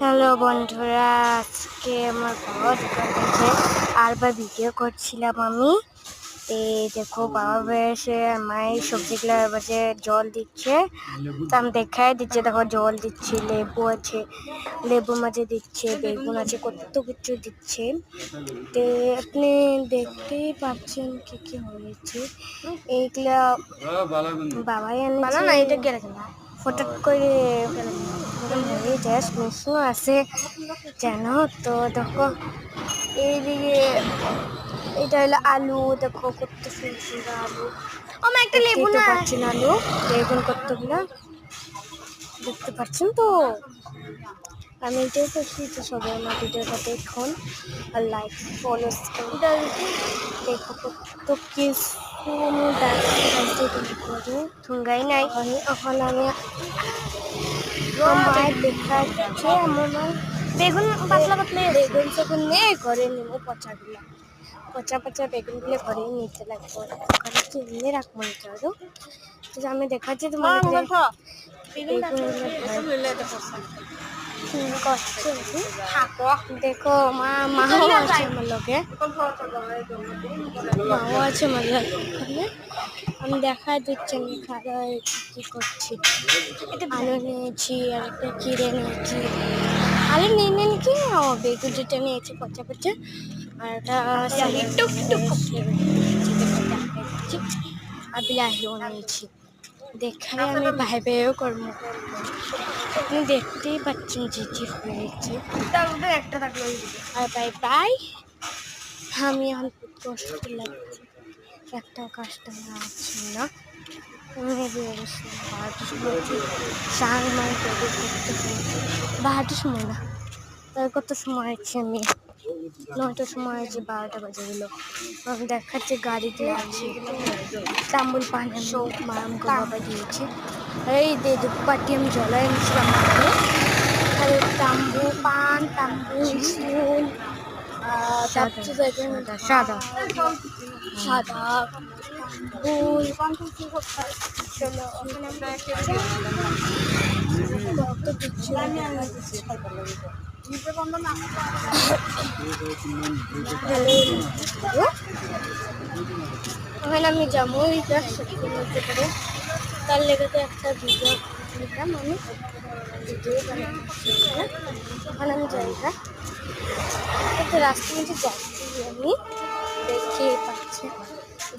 Hello বন্ধুরা, আজকে আমার বাবা দোকান থেকে আরবার ভিডিও করছিলাম আমি। দেখো বাবা বেসে মায়ের সবজিগুলো বাজে জল দিচ্ছে, তো আমি দেখাই দিচ্ছে। দেখো জল দিচ্ছে, লেবু আছে, লেবু মাঝে দিচ্ছে, বেগুন আছে, কত কিছু দিচ্ছে। তো আপনি দেখতেই পাচ্ছেন কি কি হয়েছে। এইগুলা বাবাই এনেছে, হঠাৎ করে হয়ে যায়, শুকনো আছে জানো তো। দেখো এইদিকে এটা হলো আলু, দেখো কত সুন্দর সুন্দর আলু। একটা লেবু না পাচ্ছেন, আলু বেগুন কতগুলো দেখতে পাচ্ছেন তো। আমি এটাই করছি যে সবাই আমার ভিডিওটা দেখুন আর লাইক ফলো দেখো কত কিছু থুঙ্গাই নাই। এখন আমি মায়ের দেখাচ্ছে আমার বেগুন পাতলা পাতলা বেগুন সেগুন নেই, ঘরে নেবো পচাগুলো, পচা পচা বেগুনগুলো ঘরেই নিতে লাগবে, ঘরে কিনে রাখবো আরো। তো আমি দেখাচ্ছি তোমার দেখো মাও আছে আমার লোকে, মাও আছে আমার ওখানে। আমি দেখা দিচ্ছি আমি খাওয়া কি করছি। আলু নিয়েছি আর একটা চিড়ে নিয়েছি, আলু নিয়ে নেন কি বেগুন যেটা নিয়েছি পচা পচা, আর একটা আর বিলাহিও নিয়েছি। দেখে আমি ভাইবেও করবো, আপনি দেখতেই পাচ্ছেন যে কি হয়েছে। আর বাই বাই, আমি অল্প কষ্ট লাগছে, একটা কাস্টমার আছে না, বারোটার সময় বারোটার সময় না, তার কত সময় আছে, আমি 9টার সময় আছে, 12টা বাজে গেলো। আমি দেখাচ্ছি গাড়িতে আছে তাম্বুল পান মারাম বাবা দিয়েছে। এই দুপাটি আমি জলাই এনেছিলাম আর তাম্বু পান, তাম্বু ফুল, সাদা সাদা ফুল। চলো ওখানে আমরা ওখানে আমি যাবো সত্যি বলতে পারে, তার লেগে তো একটা ভিডিও নিতাম আমি, ভিডিও ওখানে আমি জায়গা একটা রাস্তা মধ্যে যাচ্ছি আমি, দেখে পাচ্ছি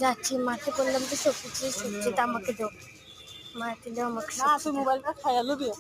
যাচ্ছি মাঠে বললাম তো সবজিটা আমাকে দাও, মা দিলে আমাকে মোবাইলটা খাইয়ালো দিয়ে